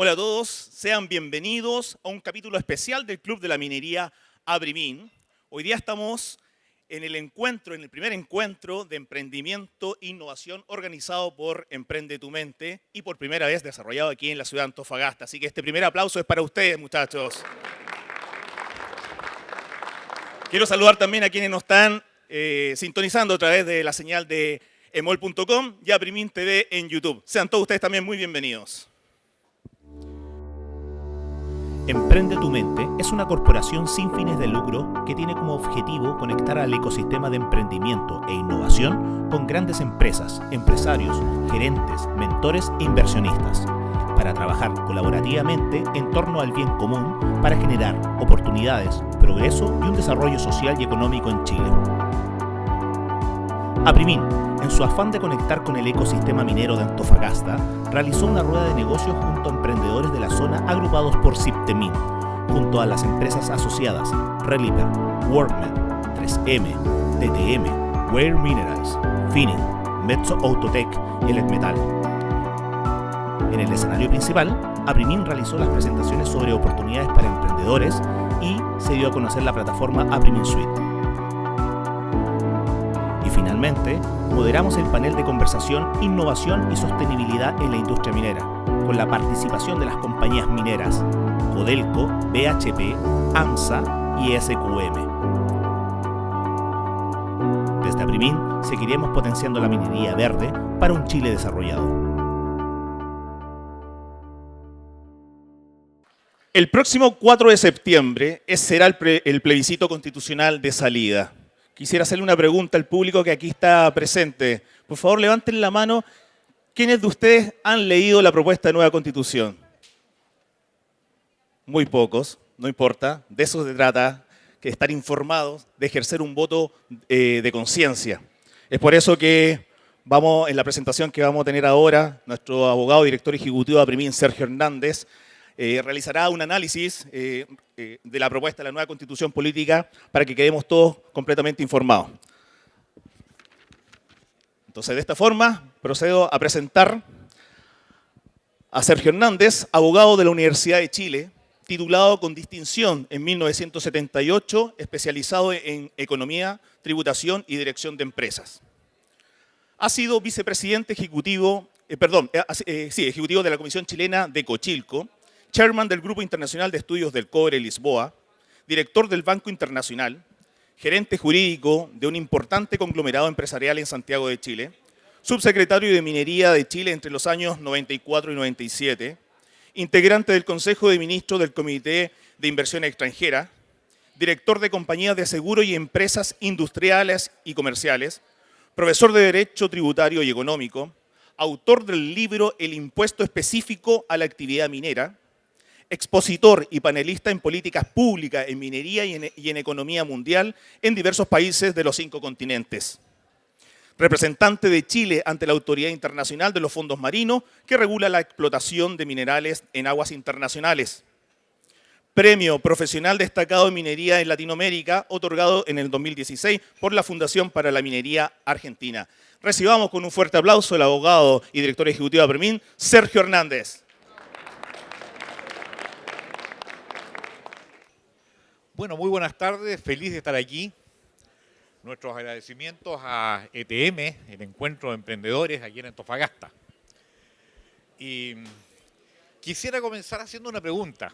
Hola a todos, sean bienvenidos a un capítulo especial del Club de la Minería APRIMIN. Hoy día estamos en el primer encuentro de emprendimiento e innovación organizado por Emprende tu Mente y por primera vez desarrollado aquí en la ciudad de Antofagasta. Así que este primer aplauso es para ustedes, muchachos. Quiero saludar también a quienes nos están sintonizando a través de la señal de emol.com y APRIMIN TV en YouTube. Sean todos ustedes también muy bienvenidos. Emprende tu Mente es una corporación sin fines de lucro que tiene como objetivo conectar al ecosistema de emprendimiento e innovación con grandes empresas, empresarios, gerentes, mentores e inversionistas, para trabajar colaborativamente en torno al bien común para generar oportunidades, progreso y un desarrollo social y económico en Chile. APRIMIN, en su afán de conectar con el ecosistema minero de Antofagasta, realizó una rueda de negocios junto a emprendedores de la zona agrupados por CIPTEMIN, junto a las empresas asociadas Reliper, Workman, 3M, TTM, Weir Minerals, Finning, Metso Autotech y Eletmetal. En el escenario principal, APRIMIN realizó las presentaciones sobre oportunidades para emprendedores y se dio a conocer la plataforma APRIMIN Suite. Finalmente, moderamos el panel de conversación Innovación y Sostenibilidad en la Industria Minera, con la participación de las compañías mineras Codelco, BHP, AMSA y SQM. Desde APRIMIN seguiremos potenciando la minería verde para un Chile desarrollado. El próximo 4 de septiembre será el plebiscito constitucional de salida. Quisiera hacerle una pregunta al público que aquí está presente. Por favor, levanten la mano. ¿Quiénes de ustedes han leído la propuesta de nueva Constitución? Muy pocos, no importa. De eso se trata, de estar informados, de ejercer un voto de conciencia. Es por eso que en la presentación que vamos a tener ahora, nuestro abogado, director ejecutivo de APRIMIN, Sergio Hernández, realizará un análisis de la propuesta de la nueva Constitución Política para que quedemos todos completamente informados. Entonces, de esta forma, procedo a presentar a Sergio Hernández, abogado de la Universidad de Chile, titulado con distinción en 1978, especializado en Economía, Tributación y Dirección de Empresas. Ha sido vicepresidente ejecutivo de la Comisión Chilena de Cochilco, chairman del Grupo Internacional de Estudios del Cobre Lisboa, director del Banco Internacional, gerente jurídico de un importante conglomerado empresarial en Santiago de Chile, subsecretario de Minería de Chile entre los años 94 y 97, integrante del Consejo de Ministros del Comité de Inversión Extranjera, director de compañías de seguro y empresas industriales y comerciales, profesor de Derecho Tributario y Económico, autor del libro El impuesto específico a la actividad minera, expositor y panelista en políticas públicas en minería y en economía mundial en diversos países de los 5 continentes. Representante de Chile ante la Autoridad Internacional de los Fondos Marinos, que regula la explotación de minerales en aguas internacionales. Premio Profesional Destacado en Minería en Latinoamérica, otorgado en el 2016 por la Fundación para la Minería Argentina. Recibamos con un fuerte aplauso al abogado y director ejecutivo de APRIMIN, Sergio Hernández. Bueno, muy buenas tardes, feliz de estar aquí. Nuestros agradecimientos a ETM, el Encuentro de Emprendedores aquí en Antofagasta. Y quisiera comenzar haciendo una pregunta.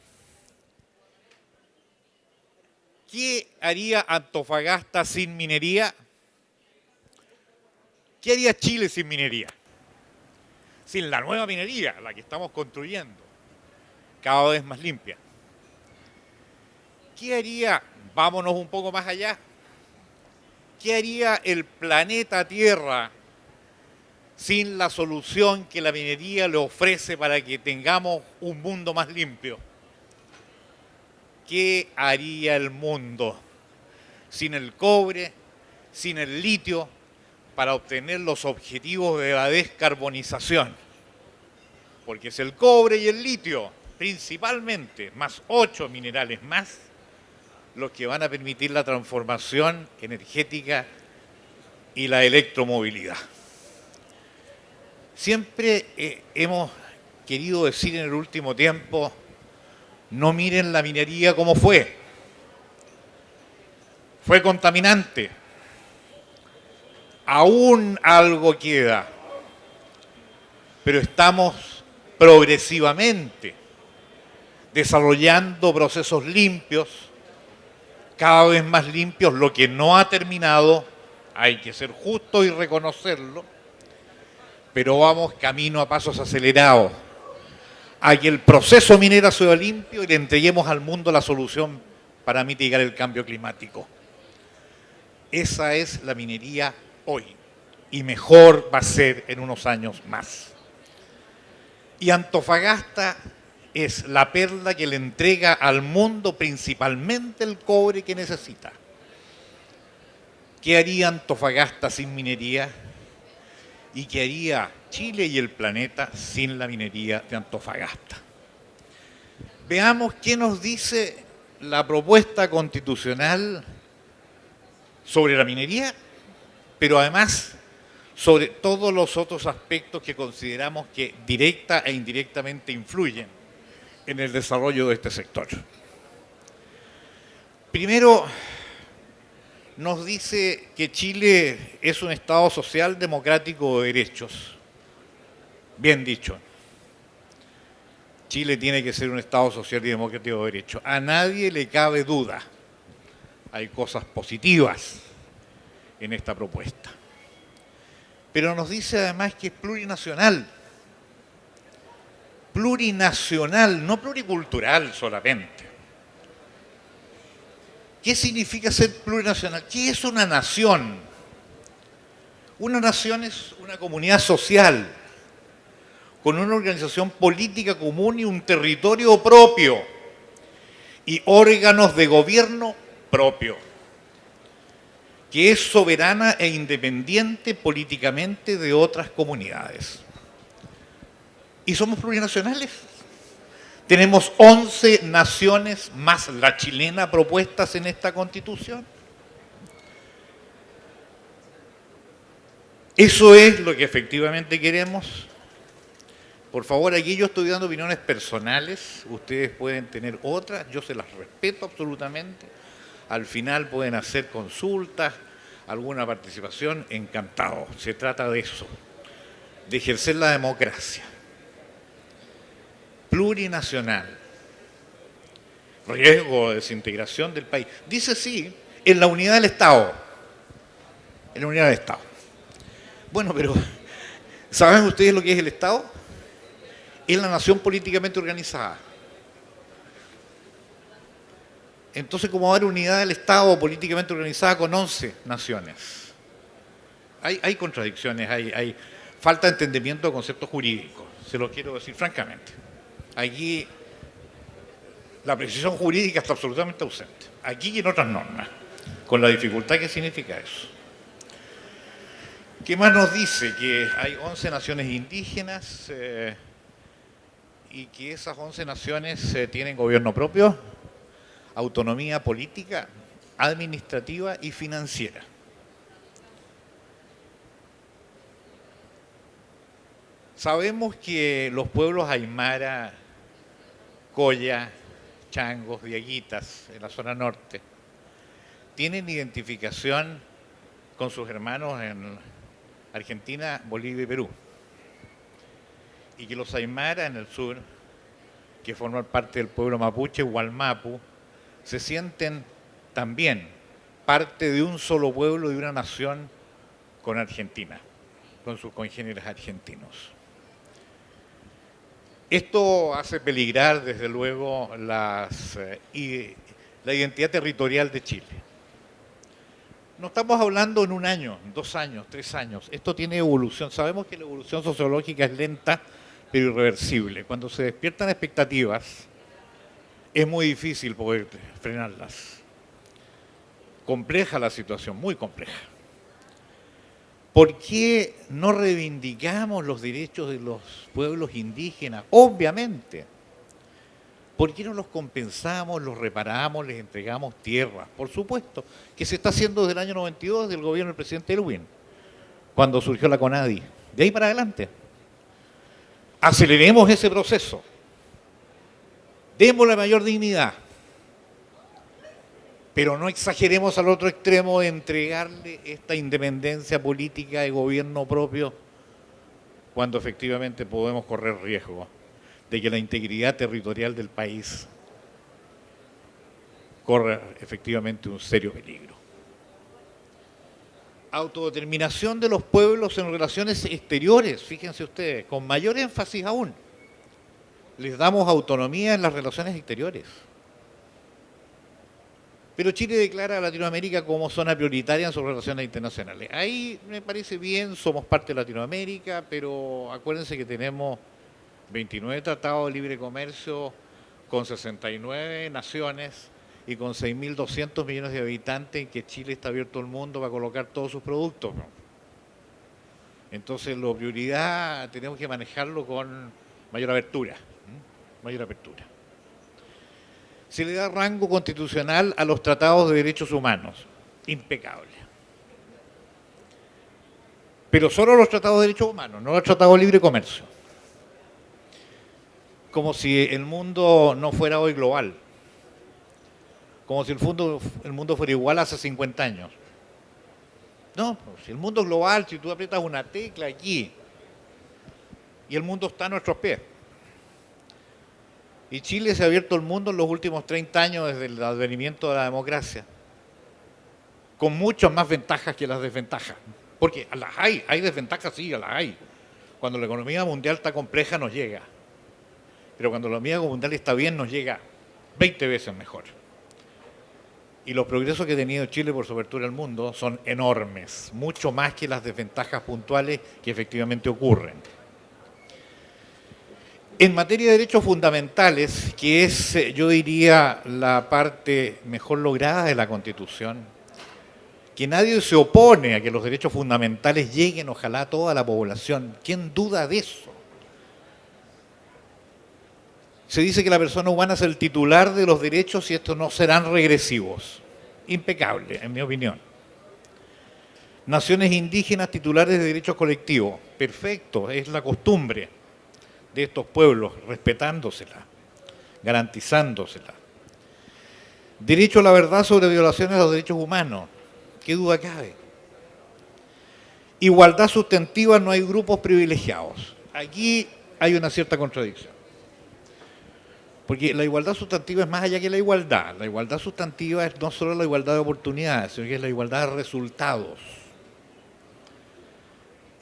¿Qué haría Antofagasta sin minería? ¿Qué haría Chile sin minería? Sin la nueva minería, la que estamos construyendo, cada vez más limpia. ¿Qué haría, vámonos un poco más allá, qué haría el planeta Tierra sin la solución que la minería le ofrece para que tengamos un mundo más limpio? ¿Qué haría el mundo sin el cobre, sin el litio, para obtener los objetivos de la descarbonización? Porque es el cobre y el litio, principalmente, más 8 minerales más, los que van a permitir la transformación energética y la electromovilidad. Siempre hemos querido decir en el último tiempo, no miren la minería como fue. Fue contaminante. Aún algo queda, pero estamos progresivamente desarrollando procesos limpios, cada vez más limpios. Lo que no ha terminado, hay que ser justo y reconocerlo, pero vamos camino a pasos acelerados a que el proceso minero sea limpio y le entreguemos al mundo la solución para mitigar el cambio climático. Esa es la minería hoy, y mejor va a ser en unos años más. Y Antofagasta es la perla que le entrega al mundo principalmente el cobre que necesita. ¿Qué haría Antofagasta sin minería? ¿Y qué haría Chile y el planeta sin la minería de Antofagasta? Veamos qué nos dice la propuesta constitucional sobre la minería, pero además sobre todos los otros aspectos que consideramos que directa e indirectamente influyen en el desarrollo de este sector. Primero, nos dice que Chile es un Estado social democrático de derechos. Bien dicho. Chile tiene que ser un Estado social y democrático de derechos. A nadie le cabe duda. Hay cosas positivas en esta propuesta. Pero nos dice además que es plurinacional. Plurinacional, no pluricultural solamente. ¿Qué significa ser plurinacional? ¿Qué es una nación? Una nación es una comunidad social, con una organización política común y un territorio propio, y órganos de gobierno propio, que es soberana e independiente políticamente de otras comunidades. ¿Y somos plurinacionales? Tenemos 11 naciones más la chilena propuestas en esta Constitución. ¿Eso es lo que efectivamente queremos? Por favor, aquí yo estoy dando opiniones personales, ustedes pueden tener otras, yo se las respeto absolutamente. Al final pueden hacer consultas, alguna participación, encantado. Se trata de eso, de ejercer la democracia. Plurinacional, riesgo de desintegración del país. Dice sí, en la unidad del Estado. En la unidad del Estado. Bueno, pero ¿saben ustedes lo que es el Estado? Es la nación políticamente organizada. Entonces, ¿cómo va a haber unidad del Estado políticamente organizada con 11 naciones? Hay contradicciones, hay falta de entendimiento de conceptos jurídicos, se lo quiero decir francamente. Aquí la precisión jurídica está absolutamente ausente. Aquí y en otras normas, con la dificultad que significa eso. ¿Qué más nos dice? Que hay 11 naciones indígenas y que esas 11 naciones tienen gobierno propio, autonomía política, administrativa y financiera. Sabemos que los pueblos aymara, coya, changos, diaguitas, en la zona norte, tienen identificación con sus hermanos en Argentina, Bolivia y Perú. Y que los aymara en el sur, que forman parte del pueblo mapuche, Gualmapu, se sienten también parte de un solo pueblo y una nación con Argentina, con sus congéneres argentinos. Esto hace peligrar, desde luego, la identidad territorial de Chile. No estamos hablando en un año, 2 años, 3 años. Esto tiene evolución. Sabemos que la evolución sociológica es lenta, pero irreversible. Cuando se despiertan expectativas, es muy difícil poder frenarlas. Compleja la situación, muy compleja. ¿Por qué no reivindicamos los derechos de los pueblos indígenas? Obviamente. ¿Por qué no los compensamos, los reparamos, les entregamos tierras? Por supuesto, que se está haciendo desde el año 92 del gobierno del presidente Elwin, cuando surgió la CONADI. De ahí para adelante. Aceleremos ese proceso. Démosle mayor dignidad. Pero no exageremos al otro extremo de entregarle esta independencia política de gobierno propio cuando efectivamente podemos correr riesgo de que la integridad territorial del país corra efectivamente un serio peligro. Autodeterminación de los pueblos en relaciones exteriores, fíjense ustedes, con mayor énfasis aún. Les damos autonomía en las relaciones exteriores. Pero Chile declara a Latinoamérica como zona prioritaria en sus relaciones internacionales. Ahí me parece bien, somos parte de Latinoamérica, pero acuérdense que tenemos 29 tratados de libre comercio con 69 naciones y con 6.200 millones de habitantes, en que Chile está abierto al mundo para colocar todos sus productos. Entonces, la prioridad tenemos que manejarlo con mayor apertura. Mayor apertura. Se le da rango constitucional a los tratados de derechos humanos. Impecable. Pero solo los tratados de derechos humanos, no los tratados de libre comercio. Como si el mundo no fuera hoy global. Como si el mundo fuera igual hace 50 años. No, si el mundo es global, si tú aprietas una tecla aquí y el mundo está a nuestros pies. Y Chile se ha abierto al mundo en los últimos 30 años desde el advenimiento de la democracia, con muchas más ventajas que las desventajas. Porque las hay desventajas, sí, las hay. Cuando la economía mundial está compleja nos llega. Pero cuando la economía mundial está bien nos llega 20 veces mejor. Y los progresos que ha tenido Chile por su apertura al mundo son enormes, mucho más que las desventajas puntuales que efectivamente ocurren. En materia de derechos fundamentales, que es, yo diría, la parte mejor lograda de la Constitución, que nadie se opone a que los derechos fundamentales lleguen, ojalá, a toda la población. ¿Quién duda de eso? Se dice que la persona humana es el titular de los derechos y estos no serán regresivos. Impecable, en mi opinión. Naciones indígenas titulares de derechos colectivos. Perfecto, es la costumbre de estos pueblos, respetándosela, garantizándosela. Derecho a la verdad sobre violaciones a los derechos humanos. ¿Qué duda cabe? Igualdad sustantiva, no hay grupos privilegiados. Aquí hay una cierta contradicción. Porque la igualdad sustantiva es más allá que la igualdad. La igualdad sustantiva es no solo la igualdad de oportunidades, sino que es la igualdad de resultados.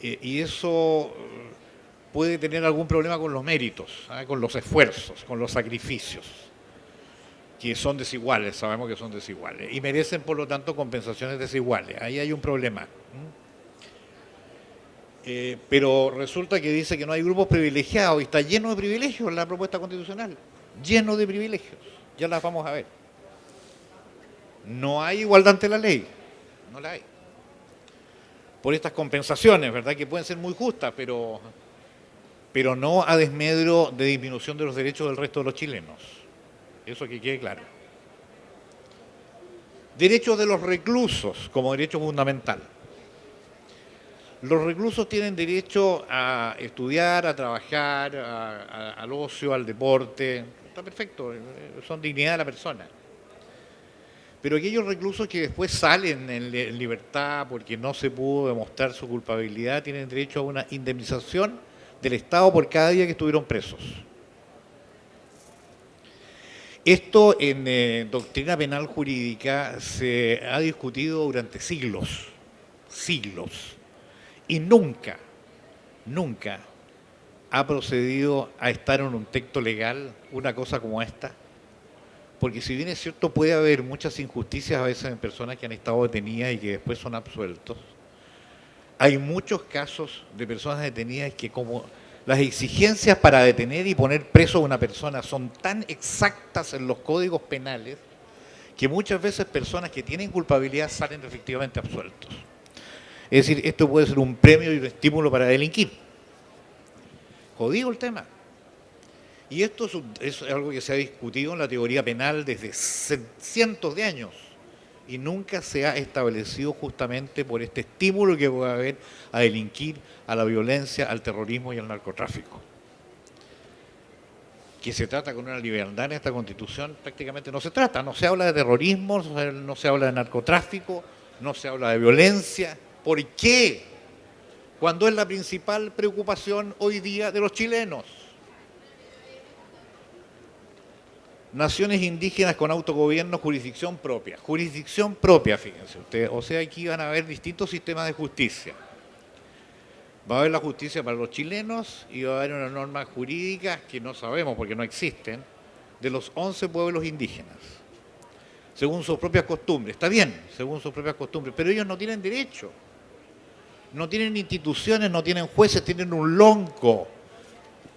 Y eso puede tener algún problema con los méritos, con los esfuerzos, con los sacrificios, que son desiguales, sabemos que son desiguales, y merecen por lo tanto compensaciones desiguales. Ahí hay un problema. Pero resulta que dice que no hay grupos privilegiados y está lleno de privilegios la propuesta constitucional, lleno de privilegios, ya las vamos a ver. No hay igualdad ante la ley, no la hay. Por estas compensaciones, ¿verdad? Que pueden ser muy justas, pero no a desmedro de disminución de los derechos del resto de los chilenos. Eso que quede claro. Derechos de los reclusos como derecho fundamental. Los reclusos tienen derecho a estudiar, a trabajar, al ocio, al deporte. Está perfecto, son dignidad de la persona. Pero aquellos reclusos que después salen en libertad porque no se pudo demostrar su culpabilidad tienen derecho a una indemnización del Estado por cada día que estuvieron presos. Esto en doctrina penal jurídica se ha discutido durante siglos, y nunca ha procedido a estar en un texto legal una cosa como esta, porque si bien es cierto puede haber muchas injusticias a veces en personas que han estado detenidas y que después son absueltos, hay muchos casos de personas detenidas que como las exigencias para detener y poner preso a una persona son tan exactas en los códigos penales que muchas veces personas que tienen culpabilidad salen efectivamente absueltos. Es decir, esto puede ser un premio y un estímulo para delinquir. Jodido el tema. Y esto es algo que se ha discutido en la teoría penal desde cientos de años y nunca se ha establecido justamente por este estímulo que puede haber a delinquir, a la violencia, al terrorismo y al narcotráfico. que se trata con una libertad en esta Constitución, prácticamente no se trata. No se habla de terrorismo, no se habla de narcotráfico, no se habla de violencia. ¿Por qué? Cuando es la principal preocupación hoy día de los chilenos. Naciones indígenas con autogobierno, jurisdicción propia. Jurisdicción propia, fíjense ustedes. O sea, aquí van a haber distintos sistemas de justicia. Va a haber la justicia para los chilenos y va a haber unas normas jurídicas que no sabemos porque no existen, de los 11 pueblos indígenas, según sus propias costumbres. Está bien, según sus propias costumbres, pero ellos no tienen derecho, no tienen instituciones, no tienen jueces, tienen un lonco,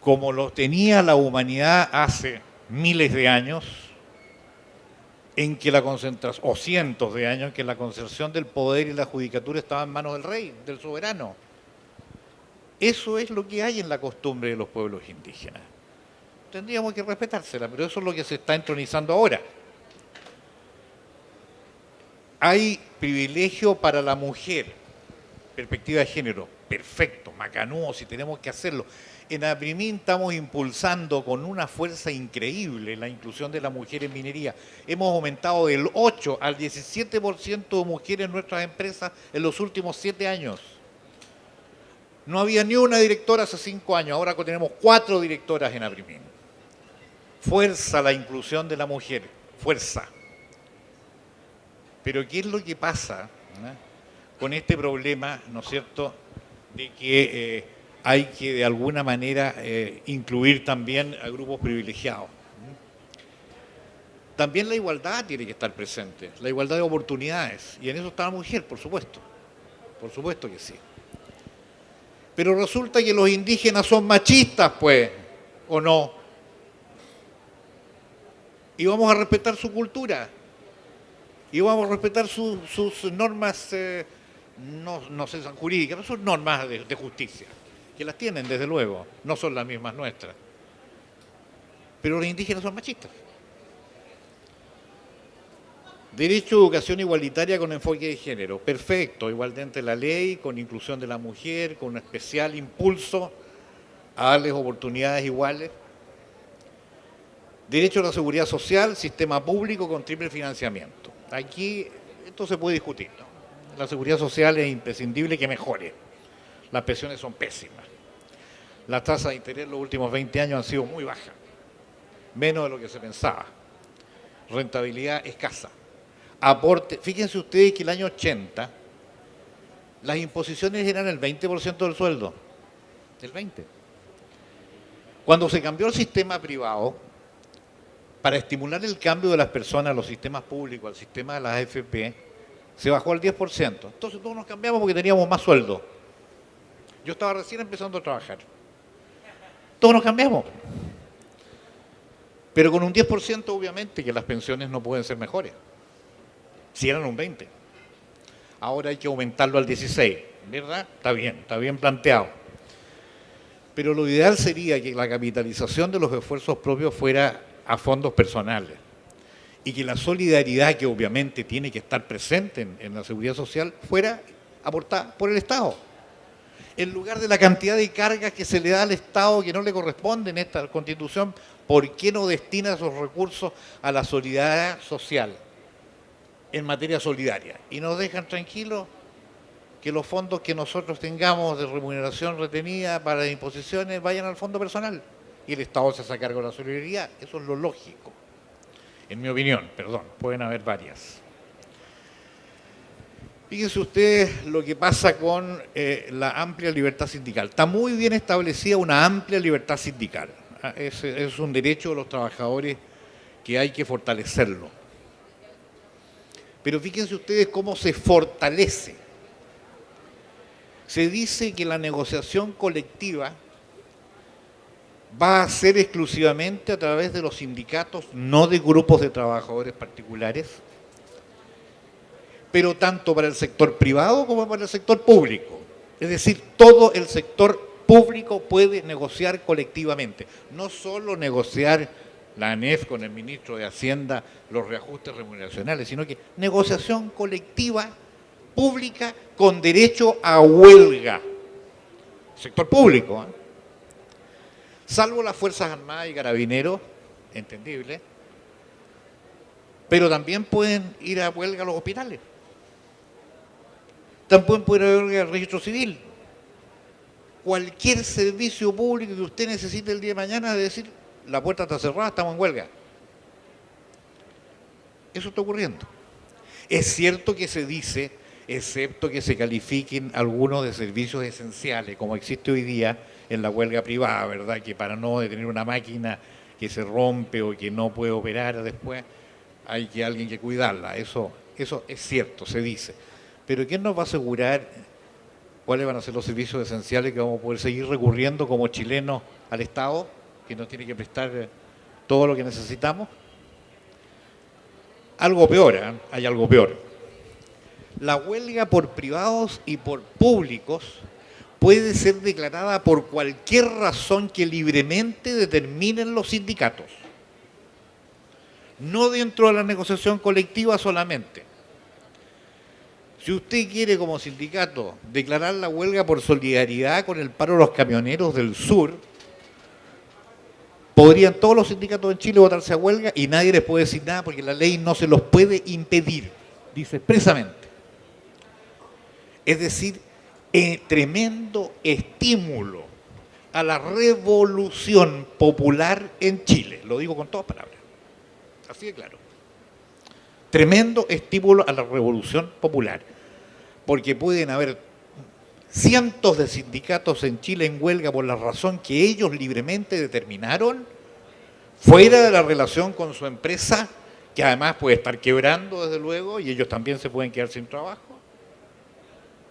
como lo tenía la humanidad hace miles de años, en que la concentración, o cientos de años, en que la concentración del poder y la judicatura estaba en manos del rey, del soberano. Eso es lo que hay en la costumbre de los pueblos indígenas. Tendríamos que respetársela, pero eso es lo que se está entronizando ahora. Hay privilegio para la mujer, perspectiva de género, perfecto, macanudo, si tenemos que hacerlo. En Aprimín estamos impulsando con una fuerza increíble la inclusión de la mujer en minería. Hemos aumentado del 8 al 17% de mujeres en nuestras empresas en los últimos 7 años. No había ni una directora hace 5 años, ahora tenemos 4 directoras en Aprimín. Fuerza la inclusión de la mujer, fuerza. Pero ¿qué es lo que pasa con este problema, ¿no es cierto?, de que hay que de alguna manera incluir también a grupos privilegiados? También la igualdad tiene que estar presente, la igualdad de oportunidades, y en eso está la mujer, por supuesto que sí. Pero resulta que los indígenas son machistas, pues, ¿o no? Y vamos a respetar su cultura, y vamos a respetar sus normas, no sé, son jurídicas, pero son normas de justicia, que las tienen desde luego, no son las mismas nuestras. Pero los indígenas son machistas. Derecho a educación igualitaria con enfoque de género. Perfecto, igualmente la ley, con inclusión de la mujer, con un especial impulso a darles oportunidades iguales. Derecho a la seguridad social, sistema público con triple financiamiento. Aquí esto se puede discutir, ¿no? La seguridad social es imprescindible que mejore. Las pensiones son pésimas. Las tasas de interés en los últimos 20 años han sido muy bajas, menos de lo que se pensaba. Rentabilidad escasa. Aporte, fíjense ustedes que el año 80 las imposiciones eran el 20% del sueldo, el 20%. Cuando se cambió el sistema privado, para estimular el cambio de las personas a los sistemas públicos, al sistema de las AFP, se bajó al 10%. Entonces todos nos cambiamos porque teníamos más sueldo. Yo estaba recién empezando a trabajar. Todos nos cambiamos. Pero con un 10% obviamente que las pensiones no pueden ser mejores. Si eran un 20%. Ahora hay que aumentarlo al 16%, ¿verdad? Está bien planteado. Pero lo ideal sería que la capitalización de los esfuerzos propios fuera a fondos personales y que la solidaridad, que obviamente tiene que estar presente en la seguridad social, fuera aportada por el Estado. En lugar de la cantidad de cargas que se le da al Estado que no le corresponde en esta Constitución, ¿por qué no destina esos recursos a la solidaridad social en materia solidaria? Y nos dejan tranquilos que los fondos que nosotros tengamos de remuneración retenida para las imposiciones vayan al fondo personal y el Estado se hace cargo de la solidaridad. Eso es lo lógico, en mi opinión, perdón, pueden haber varias. Fíjense ustedes lo que pasa con la amplia libertad sindical. Está muy bien establecida una amplia libertad sindical. Es un derecho de los trabajadores que hay que fortalecerlo. Pero fíjense ustedes cómo se fortalece. Se dice que la negociación colectiva va a ser exclusivamente a través de los sindicatos, no de grupos de trabajadores particulares, pero tanto para el sector privado como para el sector público. Es decir, todo el sector público puede negociar colectivamente, no solo negociar la ANEF con el ministro de Hacienda los reajustes remuneracionales, sino que negociación colectiva pública con derecho a huelga. Sector público, ¿eh? salvo las Fuerzas Armadas y Carabineros, entendible, pero también pueden ir a huelga a los hospitales. También pueden ir a huelga al registro civil. Cualquier servicio público que usted necesite el día de mañana, es decir, la puerta está cerrada, estamos en huelga. Eso está ocurriendo. Es cierto que se dice, excepto que se califiquen algunos de servicios esenciales, como existe hoy día en la huelga privada, ¿verdad? Que para no detener una máquina que se rompe o que no puede operar después, hay que alguien que cuidarla. Eso es cierto, se dice. Pero ¿quién nos va a asegurar cuáles van a ser los servicios esenciales que vamos a poder seguir recurriendo como chilenos al Estado, que nos tiene que prestar todo lo que necesitamos? Algo peor, ¿eh? Hay algo peor. La huelga por privados y por públicos puede ser declarada por cualquier razón que libremente determinen los sindicatos. No dentro de la negociación colectiva solamente. Si usted quiere como sindicato declarar la huelga por solidaridad con el paro de los camioneros del sur, podrían todos los sindicatos en Chile votarse a huelga y nadie les puede decir nada porque la ley no se los puede impedir, dice expresamente. Es decir, tremendo estímulo a la revolución popular en Chile. Lo digo con todas palabras. Así de claro. Tremendo estímulo a la revolución popular. Porque pueden haber cientos de sindicatos en Chile en huelga por la razón que ellos libremente determinaron, fuera de la relación con su empresa, que además puede estar quebrando desde luego, y ellos también se pueden quedar sin trabajo,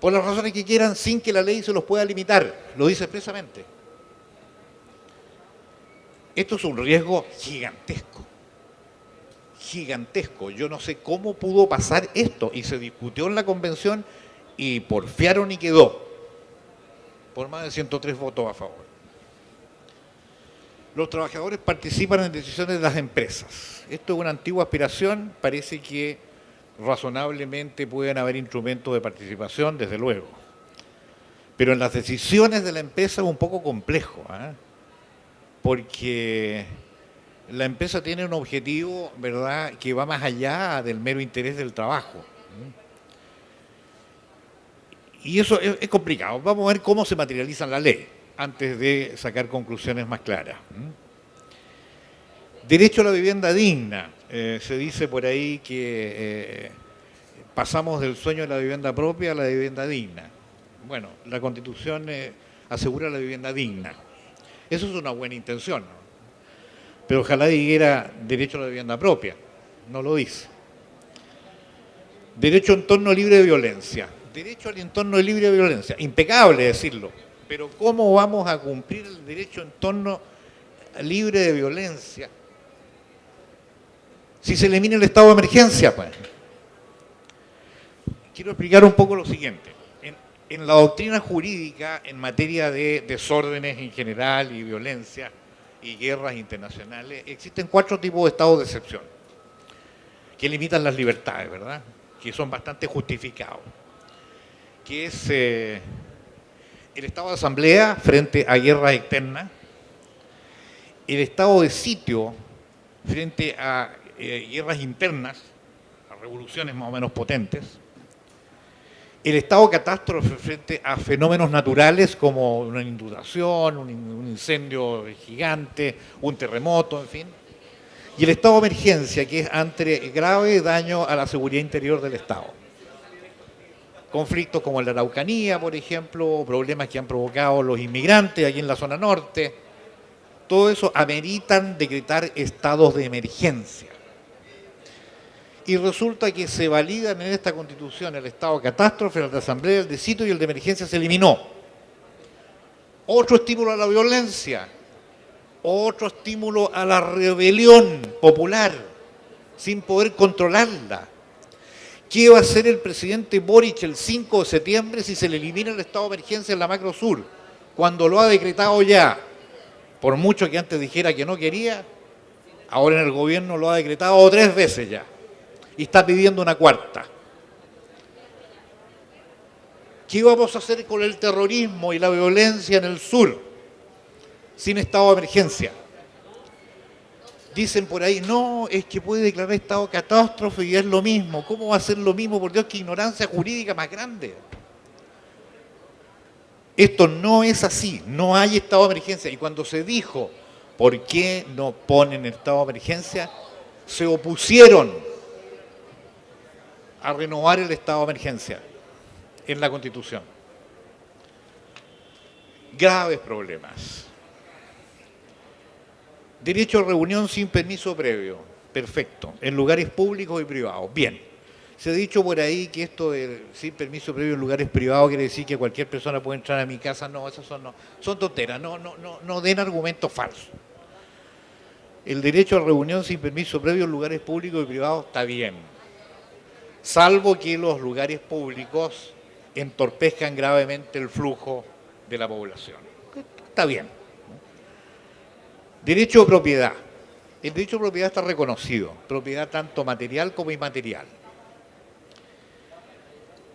por las razones que quieran, sin que la ley se los pueda limitar, lo dice expresamente. Esto es un riesgo gigantesco, gigantesco. Yo no sé cómo pudo pasar esto, y se discutió en la convención, y porfiaron y quedó, por más de 103 votos a favor. Los trabajadores participan en decisiones de las empresas. Esto es una antigua aspiración, parece que razonablemente pueden haber instrumentos de participación, desde luego. Pero en las decisiones de la empresa es un poco complejo, ¿eh? Porque la empresa tiene un objetivo, ¿verdad?, que va más allá del mero interés del trabajo. Y eso es complicado. Vamos a ver cómo se materializa en la ley, antes de sacar conclusiones más claras. Derecho a la vivienda digna. Se dice por ahí que pasamos del sueño de la vivienda propia a la vivienda digna. Bueno, la Constitución asegura la vivienda digna. Eso es una buena intención, ¿no? Pero ojalá dijera derecho a la vivienda propia. No lo dice. Derecho a entorno libre de violencia. Derecho al entorno libre de violencia. Impecable decirlo. Pero ¿cómo vamos a cumplir el derecho a entorno libre de violencia si se elimina el estado de emergencia, pues? Quiero explicar un poco lo siguiente. En la doctrina jurídica, en materia de desórdenes en general y violencia y guerras internacionales, existen 4 tipos de estados de excepción que limitan las libertades, ¿verdad? Que son bastante justificados. Que es el estado de asamblea frente a guerras externas, el estado de sitio frente a guerras internas, a revoluciones más o menos potentes, el estado de catástrofe frente a fenómenos naturales como una inundación, un incendio gigante, un terremoto, en fin, y el estado de emergencia, que es ante grave daño a la seguridad interior del Estado. Conflictos como el de la Araucanía, por ejemplo, problemas que han provocado los inmigrantes aquí en la zona norte, todo eso ameritan decretar estados de emergencia. Y resulta que se validan en esta Constitución el estado de catástrofe, el de asamblea, el de sitio y el de emergencia se eliminó. Otro estímulo a la violencia, otro estímulo a la rebelión popular, sin poder controlarla. ¿Qué va a hacer el presidente Boric el 5 de septiembre si se le elimina el estado de emergencia en la macro sur? Cuando lo ha decretado ya, por mucho que antes dijera que no quería, ahora en el gobierno lo ha decretado 3 veces ya. Y está pidiendo una 4ª. ¿Qué vamos a hacer con el terrorismo y la violencia en el sur? sin estado de emergencia. Dicen por ahí, no, es que puede declarar estado de catástrofe y es lo mismo. ¿Cómo va a ser lo mismo? Por Dios, qué ignorancia jurídica más grande. Esto no es así, no hay estado de emergencia. Y cuando se dijo, ¿por qué no ponen estado de emergencia? Se opusieron a renovar el estado de emergencia en la Constitución. Graves problemas. Derecho a reunión sin permiso previo. Perfecto. En lugares públicos y privados. Bien. Se ha dicho por ahí que esto de sin permiso previo en lugares privados quiere decir que cualquier persona puede entrar a mi casa. No, esas son tonteras. No den argumentos falsos. El derecho a reunión sin permiso previo en lugares públicos y privados está bien. Salvo que los lugares públicos entorpezcan gravemente el flujo de la población. Está bien. Derecho de propiedad. El derecho de propiedad está reconocido. Propiedad tanto material como inmaterial.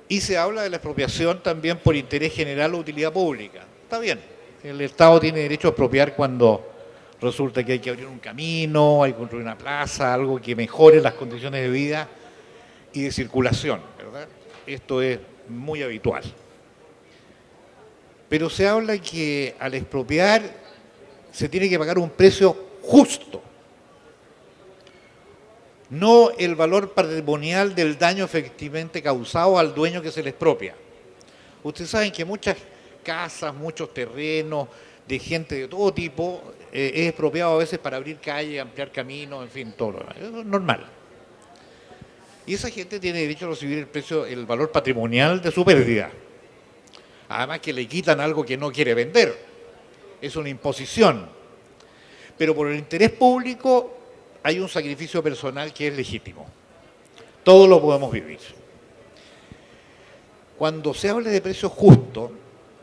Y se habla de la expropiación también por interés general o utilidad pública. Está bien. El Estado tiene derecho a expropiar cuando resulta que hay que abrir un camino, hay que construir una plaza, algo que mejore las condiciones de vida y de circulación, ¿verdad? Esto es muy habitual. Pero se habla que al expropiar se tiene que pagar un precio justo, no el valor patrimonial del daño efectivamente causado al dueño que se le expropia. Ustedes saben que muchas casas, muchos terrenos de gente de todo tipo es expropiado a veces para abrir calles, ampliar caminos, en fin, todo lo demás. Eso es normal. Y esa gente tiene derecho a recibir el precio, el valor patrimonial de su pérdida. Además que le quitan algo que no quiere vender. Es una imposición. Pero por el interés público hay un sacrificio personal que es legítimo. Todos lo podemos vivir. Cuando se habla de precio justo,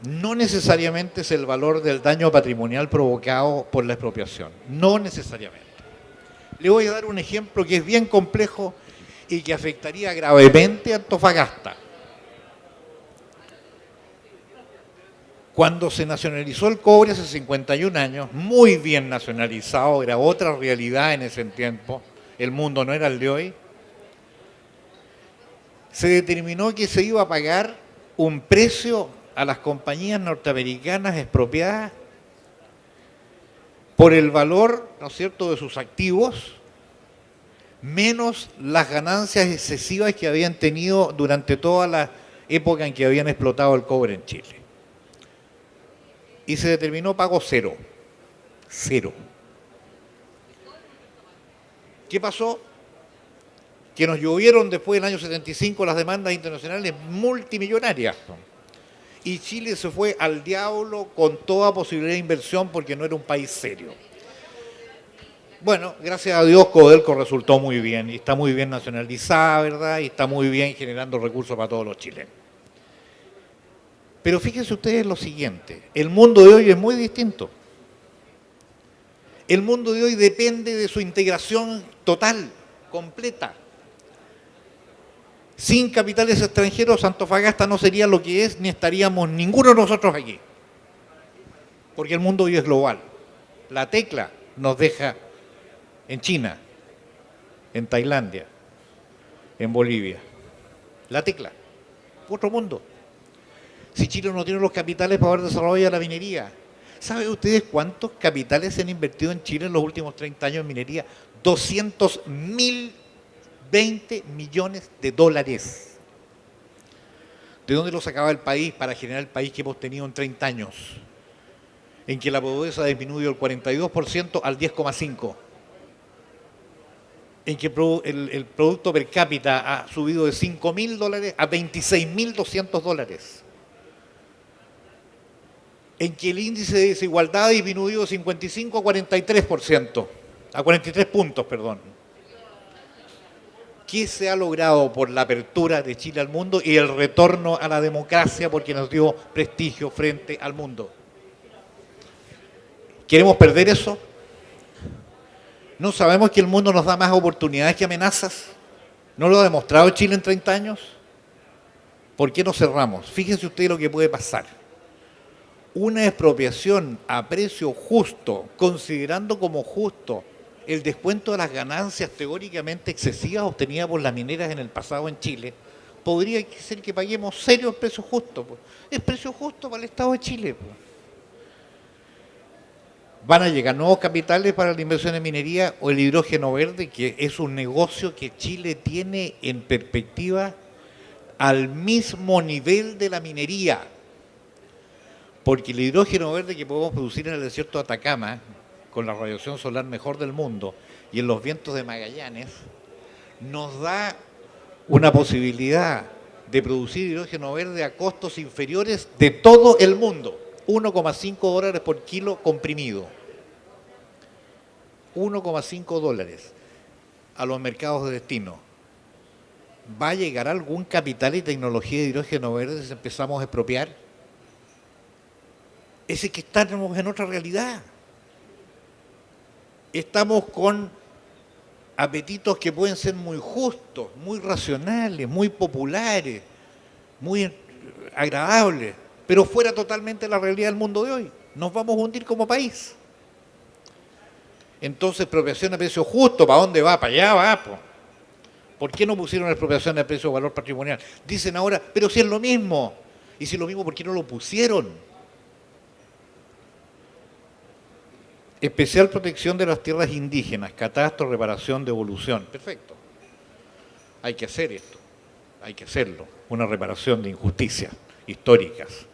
no necesariamente es el valor del daño patrimonial provocado por la expropiación. No necesariamente. Le voy a dar un ejemplo que es bien complejo y que afectaría gravemente a Antofagasta. Cuando se nacionalizó el cobre hace 51 años, muy bien nacionalizado, era otra realidad en ese tiempo, el mundo no era el de hoy, se determinó que se iba a pagar un precio a las compañías norteamericanas expropiadas por el valor, ¿no es cierto?, de sus activos, menos las ganancias excesivas que habían tenido durante toda la época en que habían explotado el cobre en Chile. Y se determinó pago cero. Cero. ¿Qué pasó? Que nos llovieron después del año 75 las demandas internacionales multimillonarias. Y Chile se fue al diablo con toda posibilidad de inversión porque no era un país serio. Bueno, gracias a Dios Codelco resultó muy bien y está muy bien nacionalizada, ¿verdad? Y está muy bien generando recursos para todos los chilenos. Pero fíjense ustedes lo siguiente, el mundo de hoy es muy distinto. El mundo de hoy depende de su integración total, completa. Sin capitales extranjeros, Antofagasta no sería lo que es, ni estaríamos ninguno de nosotros aquí. Porque el mundo hoy es global. La tecla nos deja en China, en Tailandia, en Bolivia. La tecla. Otro mundo. Si Chile no tiene los capitales para poder desarrollar la minería. ¿Saben ustedes cuántos capitales se han invertido en Chile en los últimos 30 años en minería? 200.020 millones de dólares. ¿De dónde lo sacaba el país para generar el país que hemos tenido en 30 años? En que la pobreza ha disminuido del 42% al 10,5%. En que el producto per cápita ha subido de $5.000 a $26.200. En que el índice de desigualdad ha disminuido de 55 a 43%, a 43 puntos, perdón. ¿Qué se ha logrado por la apertura de Chile al mundo y el retorno a la democracia porque nos dio prestigio frente al mundo? ¿Queremos perder eso? ¿No sabemos que el mundo nos da más oportunidades que amenazas? ¿No lo ha demostrado Chile en 30 años? ¿Por qué nos cerramos? Fíjense ustedes lo que puede pasar. una expropiación a precio justo, considerando como justo el descuento de las ganancias teóricamente excesivas obtenidas por las mineras en el pasado en Chile, podría ser que paguemos serios precios justos. Pues. Es precio justo para el Estado de Chile. Pues. Van a llegar nuevos capitales para la inversión en minería o el hidrógeno verde, que es un negocio que Chile tiene en perspectiva al mismo nivel de la minería. Porque el hidrógeno verde que podemos producir en el desierto de Atacama, con la radiación solar mejor del mundo, y en los vientos de Magallanes, nos da una posibilidad de producir hidrógeno verde a costos inferiores de todo el mundo. $1,5 por kilo comprimido. $1,5 a los mercados de destino. ¿Va a llegar algún capital y tecnología de hidrógeno verde si empezamos a expropiar? Es que estamos en otra realidad. Estamos con apetitos que pueden ser muy justos, muy racionales, muy populares, muy agradables, pero fuera totalmente de la realidad del mundo de hoy. Nos vamos a hundir como país. Entonces, expropiación a precio justo, ¿para dónde va? Para allá va. Po. ¿Por qué no pusieron expropiación a precio de valor patrimonial? Dicen ahora, pero si es lo mismo. Y si es lo mismo, ¿por qué no lo pusieron? Especial protección de las tierras indígenas, catastro, reparación, devolución. Perfecto. Hay que hacer esto. Hay que hacerlo. Una reparación de injusticias históricas.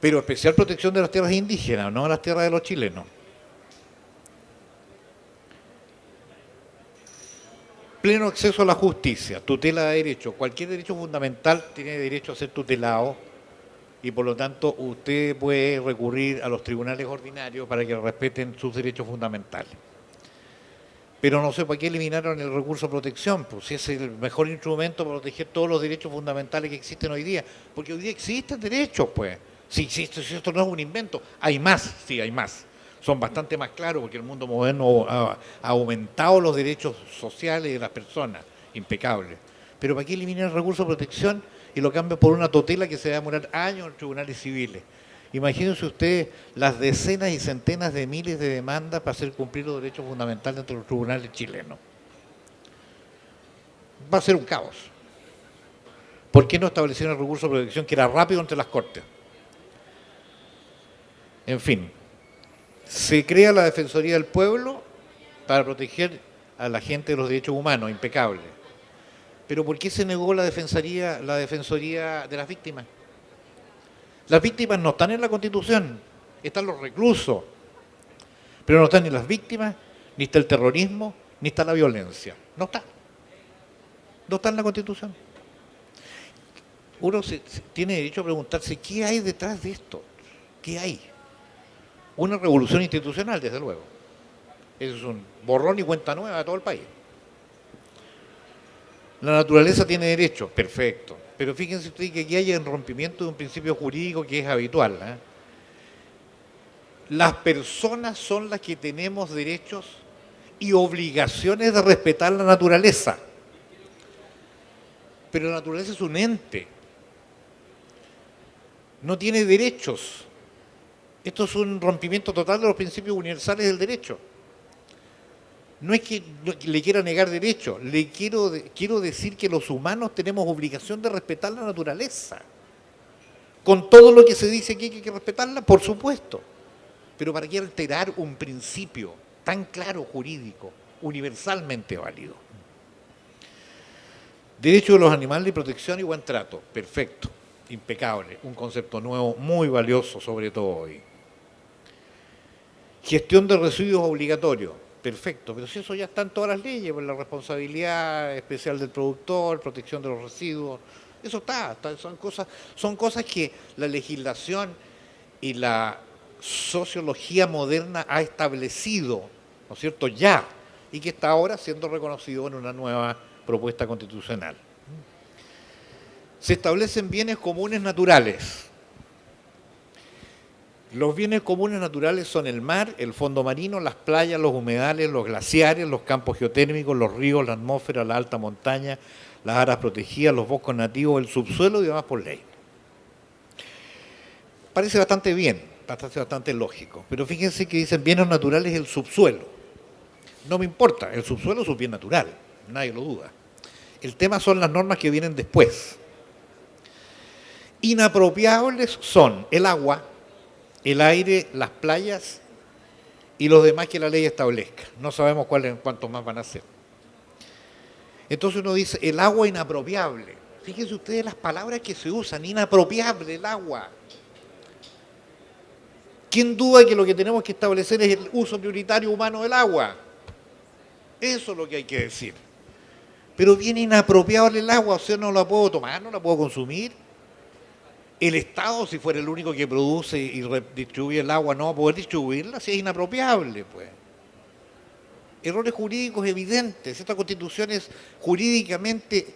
Pero especial protección de las tierras indígenas, no de las tierras de los chilenos. Pleno acceso a la justicia, tutela de derechos. Cualquier derecho fundamental tiene derecho a ser tutelado y por lo tanto usted puede recurrir a los tribunales ordinarios para que respeten sus derechos fundamentales. Pero no sé para qué eliminaron el recurso de protección, pues si es el mejor instrumento para proteger todos los derechos fundamentales que existen hoy día. Porque hoy día existen derechos, pues. Si esto no es un invento, hay más, sí, hay más. Son bastante más claros porque el mundo moderno ha aumentado los derechos sociales de las personas, impecable. Pero ¿para qué eliminar el recurso de protección y lo cambian por una tutela que se va a demorar años en tribunales civiles? Imagínense ustedes las decenas y centenas de miles de demandas para hacer cumplir los derechos fundamentales entre los tribunales chilenos. Va a ser un caos. ¿Por qué no establecieron el recurso de protección que era rápido entre las cortes? En fin. Se crea la Defensoría del Pueblo para proteger a la gente de los derechos humanos, impecable. Pero ¿por qué se negó la Defensoría de las víctimas? Las víctimas no están en la Constitución, están los reclusos, pero no están ni las víctimas, ni está el terrorismo, ni está la violencia. No está. No está en la Constitución. Uno tiene derecho a preguntarse, ¿qué hay detrás de esto? ¿Qué hay? Una revolución institucional, desde luego. Eso es un borrón y cuenta nueva a todo el país. La naturaleza tiene derechos, perfecto. Pero fíjense ustedes que aquí hay un rompimiento de un principio jurídico que es habitual. Las personas son las que tenemos derechos y obligaciones de respetar la naturaleza. Pero la naturaleza es un ente. No tiene derechos. Esto es un rompimiento total de los principios universales del derecho. No es que le quiera negar derecho, quiero decir que los humanos tenemos obligación de respetar la naturaleza. Con todo lo que se dice aquí que hay que respetarla, por supuesto. Pero ¿para qué alterar un principio tan claro jurídico, universalmente válido? Derecho de los animales y protección y buen trato, perfecto, impecable, un concepto nuevo muy valioso sobre todo hoy. Gestión de residuos obligatorios, perfecto, pero si eso ya está en todas las leyes, pues la responsabilidad especial del productor, protección de los residuos, eso está son cosas que la legislación y la sociología moderna ha establecido, ¿no es cierto?, ya, y que está ahora siendo reconocido en una nueva propuesta constitucional. Se establecen bienes comunes naturales. Los bienes comunes naturales son el mar, el fondo marino, las playas, los humedales, los glaciares, los campos geotérmicos, los ríos, la atmósfera, la alta montaña, las áreas protegidas, los bosques nativos, el subsuelo y demás por ley. Parece bastante bien, bastante lógico, pero fíjense que dicen bienes naturales el subsuelo. No me importa, el subsuelo es un bien natural, nadie lo duda. El tema son las normas que vienen después. Inapropiables son el agua, el aire, las playas y los demás que la ley establezca. No sabemos cuántos más van a ser. Entonces uno dice, el agua inapropiable. Fíjense ustedes las palabras que se usan, inapropiable el agua. ¿Quién duda que lo que tenemos que establecer es el uso prioritario humano del agua? Eso es lo que hay que decir. Pero bien inapropiable el agua, o sea, no la puedo tomar, no la puedo consumir. El Estado, si fuera el único que produce y distribuye el agua, no va a poder distribuirla, si es inapropiable, pues. Errores jurídicos evidentes. Esta Constitución es jurídicamente,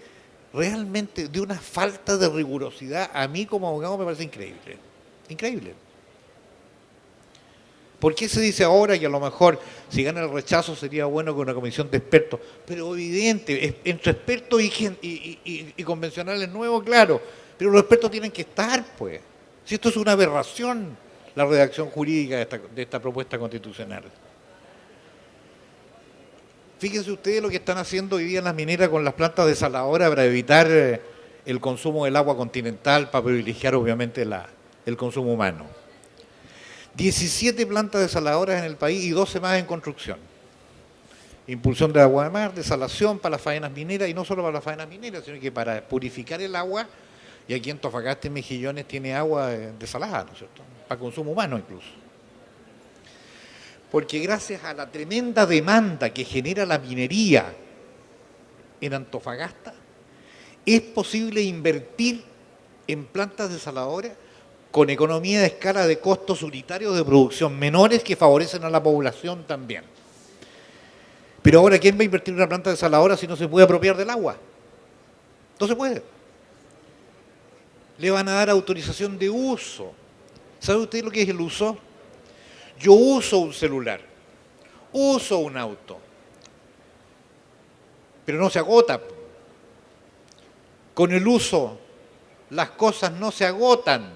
realmente, de una falta de rigurosidad. A mí como abogado me parece increíble. Increíble. ¿Por qué se dice ahora que a lo mejor si gana el rechazo sería bueno con una comisión de expertos? Pero evidente, entre expertos y convencionales nuevos, claro. Pero los expertos tienen que estar, pues. Si esto es una aberración, la redacción jurídica de esta propuesta constitucional. Fíjense ustedes lo que están haciendo hoy día en las mineras con las plantas desaladoras para evitar el consumo del agua continental, para privilegiar obviamente el consumo humano. 17 plantas desaladoras en el país y 12 más en construcción. Impulsión de agua de mar, desalación para las faenas mineras, y no solo para las faenas mineras, sino que para purificar el agua. Y aquí en Antofagasta y Mejillones tiene agua desalada, ¿no es cierto? Para consumo humano incluso. Porque gracias a la tremenda demanda que genera la minería en Antofagasta, es posible invertir en plantas desaladoras con economía de escala de costos unitarios de producción menores que favorecen a la población también. Pero ahora, ¿quién va a invertir en una planta desaladora si no se puede apropiar del agua? No se puede. Le van a dar autorización de uso. ¿Sabe usted lo que es el uso? Yo uso un celular, uso un auto, pero no se agota. Con el uso, las cosas no se agotan,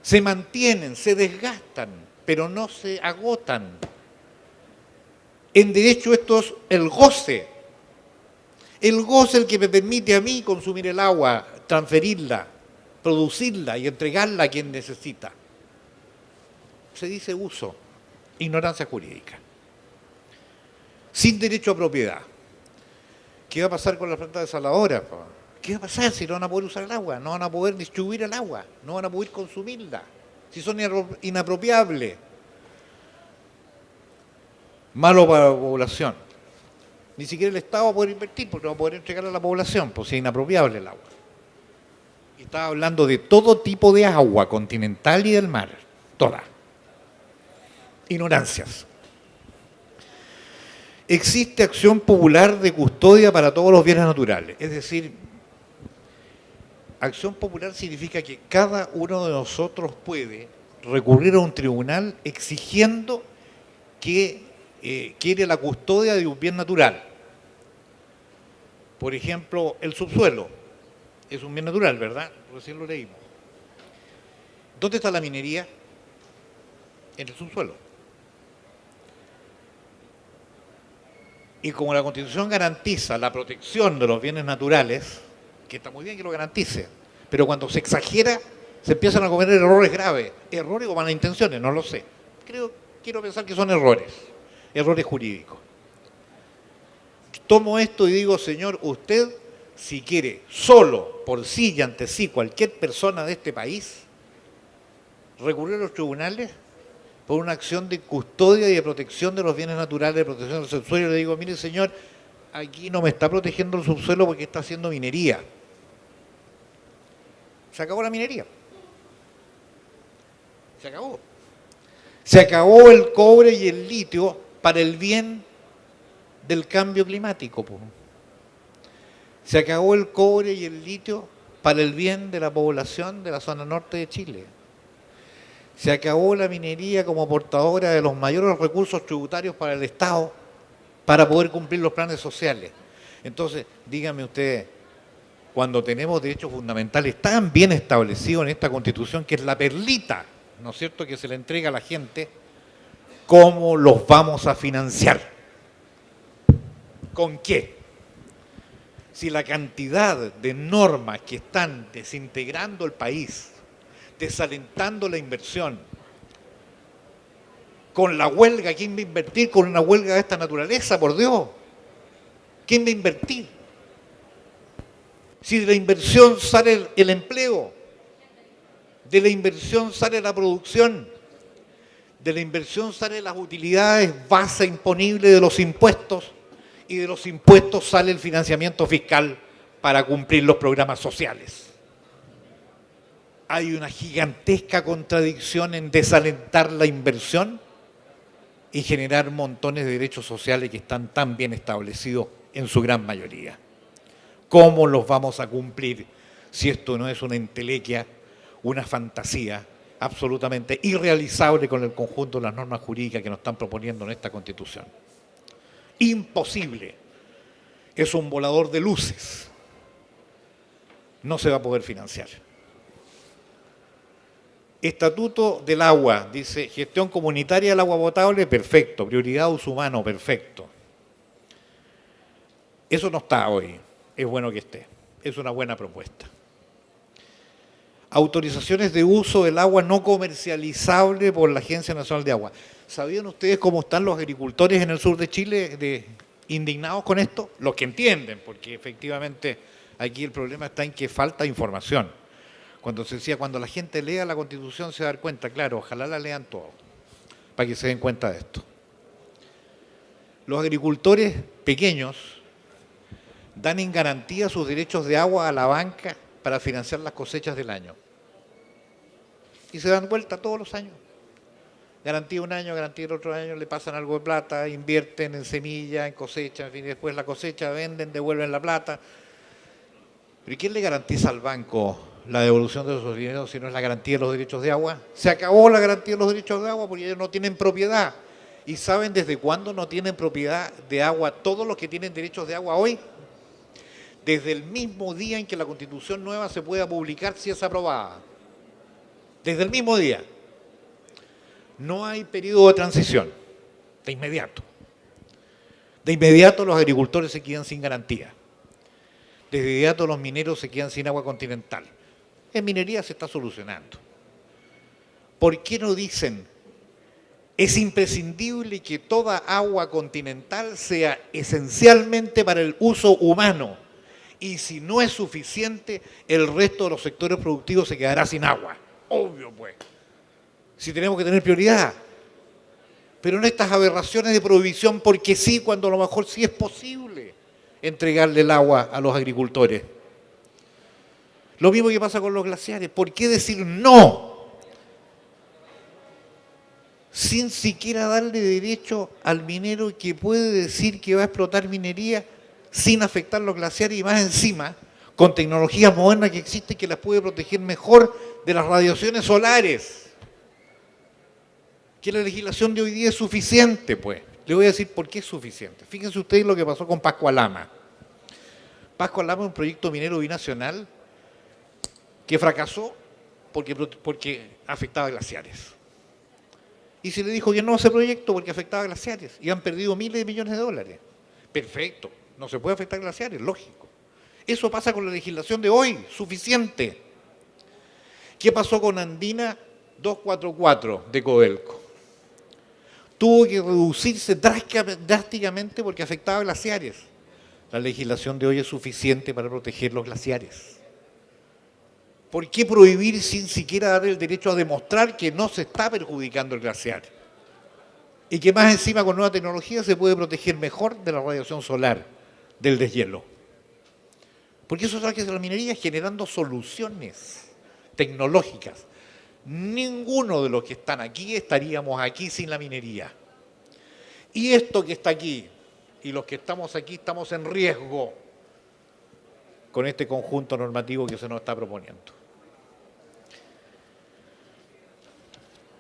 se mantienen, se desgastan, pero no se agotan. En derecho esto es el goce. El goce es el que me permite a mí consumir el agua, transferirla, producirla y entregarla a quien necesita. Se dice uso, ignorancia jurídica. Sin derecho a propiedad. ¿Qué va a pasar con las plantas desaladoras? ¿Qué va a pasar si no van a poder usar el agua? No van a poder distribuir el agua, no van a poder consumirla, si son inapropiables. Malo para la población. Ni siquiera el Estado va a poder invertir porque no va a poder entregarle a la población, pues es inapropiable el agua. Y estaba hablando de todo tipo de agua, continental y del mar, toda. Ignorancias. Existe acción popular de custodia para todos los bienes naturales. Es decir, acción popular significa que cada uno de nosotros puede recurrir a un tribunal exigiendo que quiere la custodia de un bien natural. Por ejemplo, el subsuelo es un bien natural, ¿verdad? Recién lo leímos. ¿Dónde está la minería? En el subsuelo. Y como la Constitución garantiza la protección de los bienes naturales, que está muy bien que lo garantice, pero cuando se exagera, se empiezan a cometer errores graves. Errores o malas intenciones, no lo sé. Quiero pensar que son errores jurídicos. Tomo esto y digo, señor, usted, si quiere, solo, por sí y ante sí, cualquier persona de este país, recurrir a los tribunales por una acción de custodia y de protección de los bienes naturales, de protección del subsuelo, le digo, mire señor, aquí no me está protegiendo el subsuelo porque está haciendo minería. Se acabó la minería. Se acabó. Se acabó el cobre y el litio para el bien del cambio climático. Se acabó el cobre y el litio para el bien de la población de la zona norte de Chile. Se acabó la minería como portadora de los mayores recursos tributarios para el Estado para poder cumplir los planes sociales. Entonces, díganme ustedes, cuando tenemos derechos fundamentales tan bien establecidos en esta Constitución, que es la perlita, ¿no es cierto?, que se le entrega a la gente, ¿cómo los vamos a financiar? ¿Con qué? Si la cantidad de normas que están desintegrando el país, desalentando la inversión, con la huelga, ¿quién va a invertir con una huelga de esta naturaleza, por Dios? ¿Quién va a invertir? Si de la inversión sale el empleo, de la inversión sale la producción, de la inversión salen las utilidades base imponible de los impuestos, y de los impuestos sale el financiamiento fiscal para cumplir los programas sociales. Hay una gigantesca contradicción en desalentar la inversión y generar montones de derechos sociales que están tan bien establecidos en su gran mayoría. ¿Cómo los vamos a cumplir si esto no es una entelequia, una fantasía absolutamente irrealizable con el conjunto de las normas jurídicas que nos están proponiendo en esta Constitución? Imposible. Es un volador de luces. No se va a poder financiar. Estatuto del agua, dice, gestión comunitaria del agua potable, perfecto. Prioridad uso humano, perfecto. Eso no está hoy. Es bueno que esté. Es una buena propuesta. Autorizaciones de uso del agua no comercializable por la Agencia Nacional de Agua. ¿Sabían ustedes cómo están los agricultores en el sur de Chile indignados con esto? Los que entienden, porque efectivamente aquí el problema está en que falta información. Cuando se decía, cuando la gente lea la Constitución se va a dar cuenta, claro, ojalá la lean todo, para que se den cuenta de esto. Los agricultores pequeños dan en garantía sus derechos de agua a la banca para financiar las cosechas del año. Y se dan vuelta todos los años. Garantía un año, garantía el otro año, le pasan algo de plata, invierten en semilla, en cosecha, en fin, y después la cosecha, venden, devuelven la plata. ¿Pero ¿y quién le garantiza al banco la devolución de esos dineros si no es la garantía de los derechos de agua? Se acabó la garantía de los derechos de agua porque ellos no tienen propiedad. ¿Y saben desde cuándo no tienen propiedad de agua todos los que tienen derechos de agua hoy? Desde el mismo día en que la Constitución nueva se pueda publicar si es aprobada. Desde el mismo día. No hay periodo de transición. De inmediato. De inmediato los agricultores se quedan sin garantía. De inmediato los mineros se quedan sin agua continental. En minería se está solucionando. ¿Por qué no dicen? Es imprescindible que toda agua continental sea esencialmente para el uso humano. Y si no es suficiente, el resto de los sectores productivos se quedará sin agua. Obvio, pues. Si tenemos que tener prioridad. Pero en estas aberraciones de prohibición, porque sí, cuando a lo mejor sí es posible entregarle el agua a los agricultores. Lo mismo que pasa con los glaciares. ¿Por qué decir no? Sin siquiera darle derecho al minero que puede decir que va a explotar minería sin afectar los glaciares y más encima con tecnologías modernas que existen que las puede proteger mejor de las radiaciones solares. Que la legislación de hoy día es suficiente, pues. Le voy a decir por qué es suficiente. Fíjense ustedes lo que pasó con Pascua Lama. Pascua Lama es un proyecto minero binacional que fracasó porque afectaba glaciares. Y se le dijo que no a ese proyecto porque afectaba glaciares. Y han perdido miles de millones de dólares. Perfecto. No se puede afectar glaciares, lógico. Eso pasa con la legislación de hoy, suficiente. ¿Qué pasó con Andina 244 de Codelco? Tuvo que reducirse drásticamente porque afectaba glaciares. La legislación de hoy es suficiente para proteger los glaciares. ¿Por qué prohibir sin siquiera dar el derecho a demostrar que no se está perjudicando el glaciar? Y que más encima con nueva tecnología se puede proteger mejor de la radiación solar, del deshielo. Porque eso es lo que hace la minería, generando soluciones tecnológicas. Ninguno de los que están aquí estaríamos aquí sin la minería. Y esto que está aquí, y los que estamos aquí, estamos en riesgo con este conjunto normativo que se nos está proponiendo.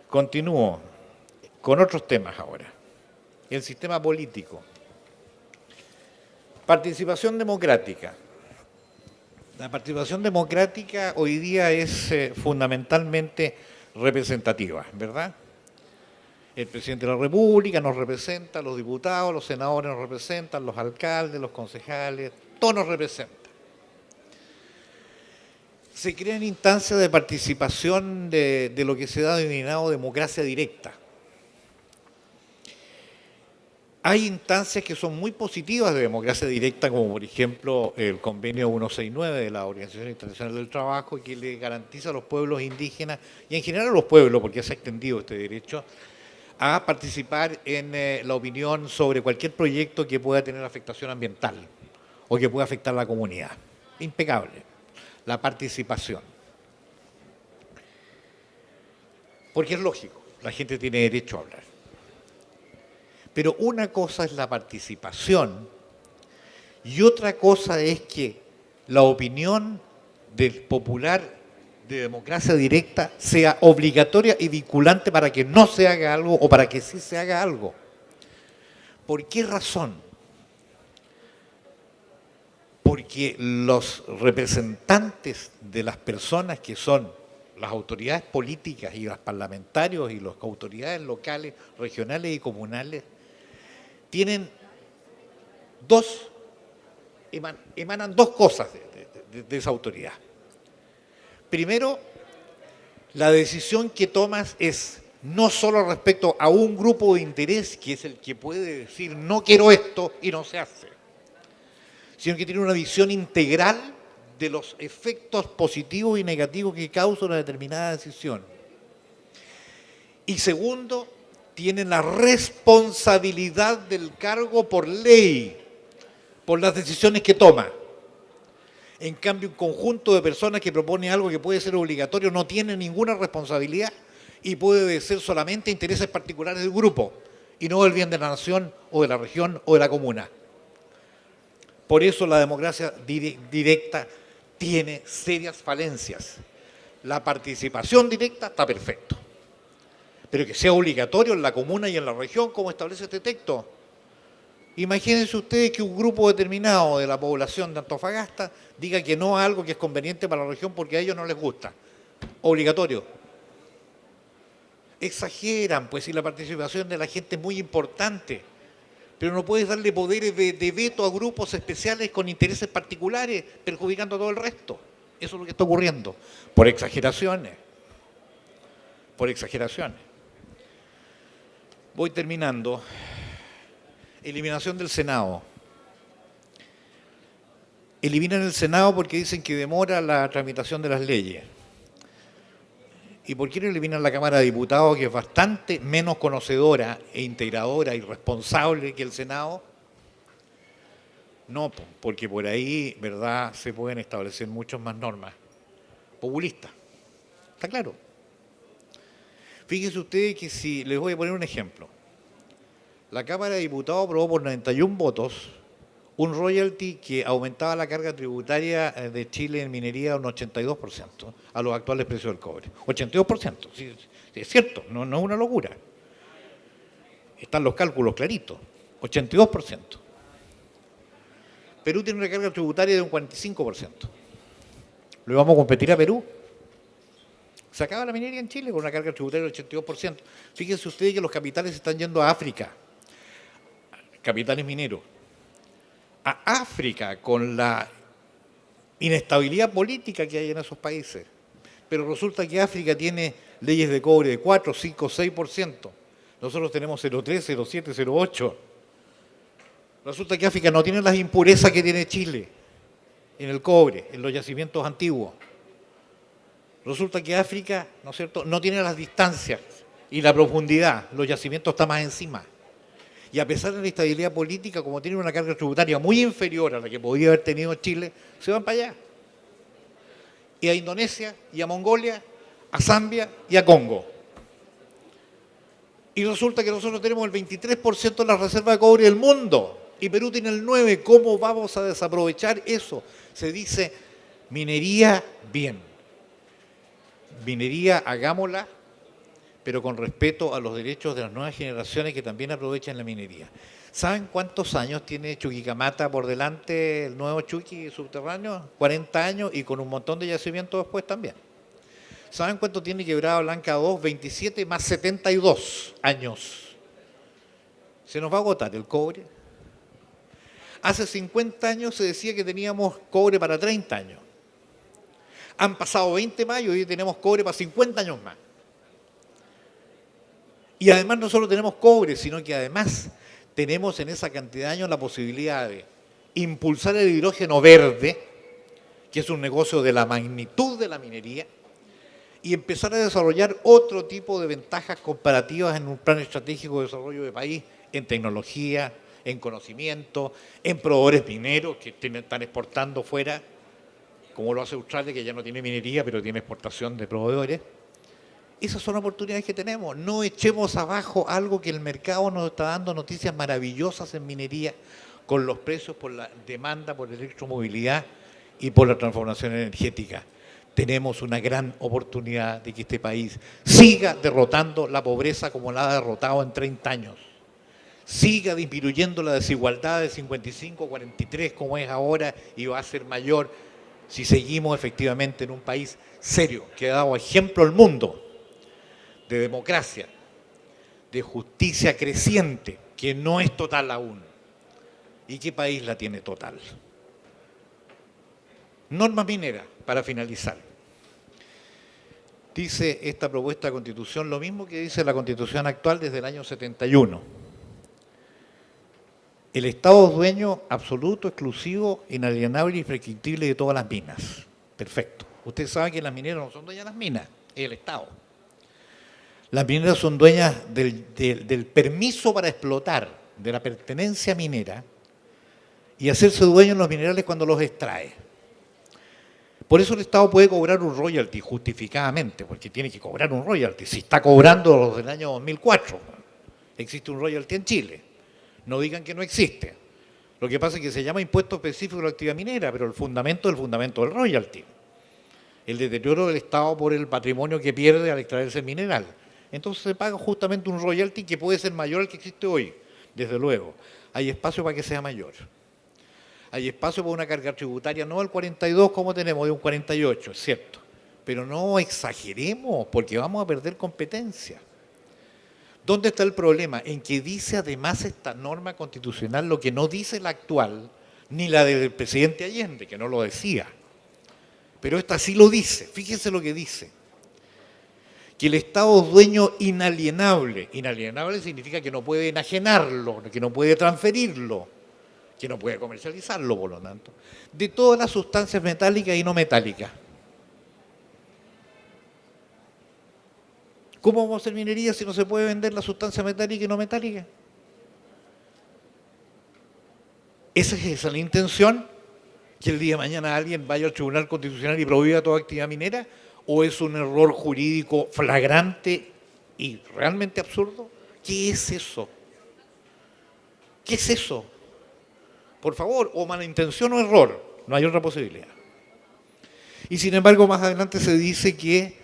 Continúo con otros temas ahora. El sistema político. Participación democrática. La participación democrática hoy día es fundamentalmente representativa, ¿verdad? El presidente de la República nos representa, los diputados, los senadores nos representan, los alcaldes, los concejales, todos nos representan. Se crean instancias de participación de lo que se ha denominado democracia directa. Hay instancias que son muy positivas de democracia directa, como por ejemplo el convenio 169 de la Organización Internacional del Trabajo, que le garantiza a los pueblos indígenas y en general a los pueblos, porque se ha extendido este derecho, a participar en la opinión sobre cualquier proyecto que pueda tener afectación ambiental o que pueda afectar a la comunidad. Impecable. La participación. Porque es lógico, la gente tiene derecho a hablar. Pero una cosa es la participación y otra cosa es que la opinión del popular de democracia directa sea obligatoria y vinculante para que no se haga algo o para que sí se haga algo. ¿Por qué razón? Porque los representantes de las personas que son las autoridades políticas y los parlamentarios y las autoridades locales, regionales y comunales tienen emanan dos cosas de esa autoridad. Primero, la decisión que tomas es no solo respecto a un grupo de interés, que es el que puede decir no quiero esto y no se hace, sino que tiene una visión integral de los efectos positivos y negativos que causa una determinada decisión. Y segundo, tienen la responsabilidad del cargo por ley, por las decisiones que toma. En cambio, un conjunto de personas que propone algo que puede ser obligatorio no tiene ninguna responsabilidad y puede obedecer solamente a intereses particulares del grupo y no del bien de la nación o de la región o de la comuna. Por eso la democracia directa tiene serias falencias. La participación directa está perfecto. Pero que sea obligatorio en la comuna y en la región, como establece este texto. Imagínense ustedes que un grupo determinado de la población de Antofagasta diga que no a algo que es conveniente para la región porque a ellos no les gusta. Obligatorio. Exageran, pues si la participación de la gente es muy importante. Pero no puedes darle poderes de veto a grupos especiales con intereses particulares, perjudicando a todo el resto. Eso es lo que está ocurriendo. Por exageraciones. Por exageraciones. Voy terminando. Eliminación del Senado. Eliminan el Senado porque dicen que demora la tramitación de las leyes. ¿Y por qué no eliminan la Cámara de Diputados, que es bastante menos conocedora e integradora y responsable que el Senado? No, porque por ahí, ¿verdad?, se pueden establecer muchas más normas populistas. ¿Está claro? Fíjense ustedes que si les voy a poner un ejemplo. La Cámara de Diputados aprobó por 91 votos un royalty que aumentaba la carga tributaria de Chile en minería un 82% a los actuales precios del cobre. 82%, sí, es cierto, no es una locura. Están los cálculos claritos, 82%. Perú tiene una carga tributaria de un 45%. ¿Le vamos a competir a Perú? Se acaba la minería en Chile con una carga tributaria del 82%. Fíjense ustedes que los capitales están yendo a África, capitales mineros. A África con la inestabilidad política que hay en esos países. Pero resulta que África tiene leyes de cobre de 4, 5, 6%. Nosotros tenemos 0,3, 0,7, 0,8. Resulta que África no tiene las impurezas que tiene Chile en el cobre, en los yacimientos antiguos. Resulta que África, ¿no es cierto?, no tiene las distancias y la profundidad, los yacimientos están más encima. Y a pesar de la estabilidad política, como tienen una carga tributaria muy inferior a la que podía haber tenido Chile, se van para allá. Y a Indonesia, y a Mongolia, a Zambia y a Congo. Y resulta que nosotros tenemos el 23% de la reserva de cobre del mundo. Y Perú tiene el 9%. ¿Cómo vamos a desaprovechar eso? Se dice minería bien. Minería hagámosla, pero con respeto a los derechos de las nuevas generaciones que también aprovechan la minería. ¿Saben cuántos años tiene Chuquicamata por delante, el nuevo Chuqui subterráneo? 40 años y con un montón de yacimientos después también. ¿Saben cuánto tiene Quebrada Blanca 2? 27 más 72 años. Se nos va a agotar el cobre. Hace 50 años se decía que teníamos cobre para 30 años. Han pasado 20 más y hoy tenemos cobre para 50 años más. Y además no solo tenemos cobre, sino que además tenemos en esa cantidad de años la posibilidad de impulsar el hidrógeno verde, que es un negocio de la magnitud de la minería, y empezar a desarrollar otro tipo de ventajas comparativas en un plan estratégico de desarrollo de país, en tecnología, en conocimiento, en proveedores mineros que están exportando fuera, como lo hace Australia, que ya no tiene minería, pero tiene exportación de proveedores. Esas son oportunidades que tenemos. No echemos abajo algo que el mercado nos está dando noticias maravillosas en minería, con los precios, por la demanda, por la electromovilidad y por la transformación energética. Tenemos una gran oportunidad de que este país siga derrotando la pobreza como la ha derrotado en 30 años. Siga disminuyendo la desigualdad de 55-43 como es ahora y va a ser mayor si seguimos efectivamente en un país serio que ha dado ejemplo al mundo de democracia, de justicia creciente, que no es total aún. ¿Y qué país la tiene total? Norma minera, para finalizar. Dice esta propuesta de constitución lo mismo que dice la constitución actual desde el año 71. El Estado es dueño absoluto, exclusivo, inalienable y imprescriptible de todas las minas. Perfecto. Ustedes saben que las mineras no son dueñas de las minas, es el Estado. Las mineras son dueñas del permiso para explotar, de la pertenencia minera, y hacerse dueño de los minerales cuando los extrae. Por eso el Estado puede cobrar un royalty justificadamente, porque tiene que cobrar un royalty. Si está cobrando los del año 2004, existe un royalty en Chile. No digan que no existe. Lo que pasa es que se llama impuesto específico de la actividad minera, pero el fundamento es el fundamento del royalty. El deterioro del Estado por el patrimonio que pierde al extraerse el mineral. Entonces se paga justamente un royalty que puede ser mayor al que existe hoy, desde luego. Hay espacio para que sea mayor. Hay espacio para una carga tributaria no del 42 como tenemos, de un 48, es cierto. Pero no exageremos, porque vamos a perder competencia. ¿Dónde está el problema? En que dice además esta norma constitucional lo que no dice la actual, ni la del presidente Allende, que no lo decía. Pero esta sí lo dice. Fíjense lo que dice. Que el Estado es dueño inalienable. Inalienable significa que no puede enajenarlo, que no puede transferirlo, que no puede comercializarlo, por lo tanto, de todas las sustancias metálicas y no metálicas. ¿Cómo vamos a hacer minería si no se puede vender la sustancia metálica y no metálica? ¿Esa es la intención? ¿Que el día de mañana alguien vaya al Tribunal Constitucional y prohíba toda actividad minera? ¿O es un error jurídico flagrante y realmente absurdo? ¿Qué es eso? ¿Qué es eso? Por favor, o mala intención o error, no hay otra posibilidad. Y sin embargo, más adelante se dice que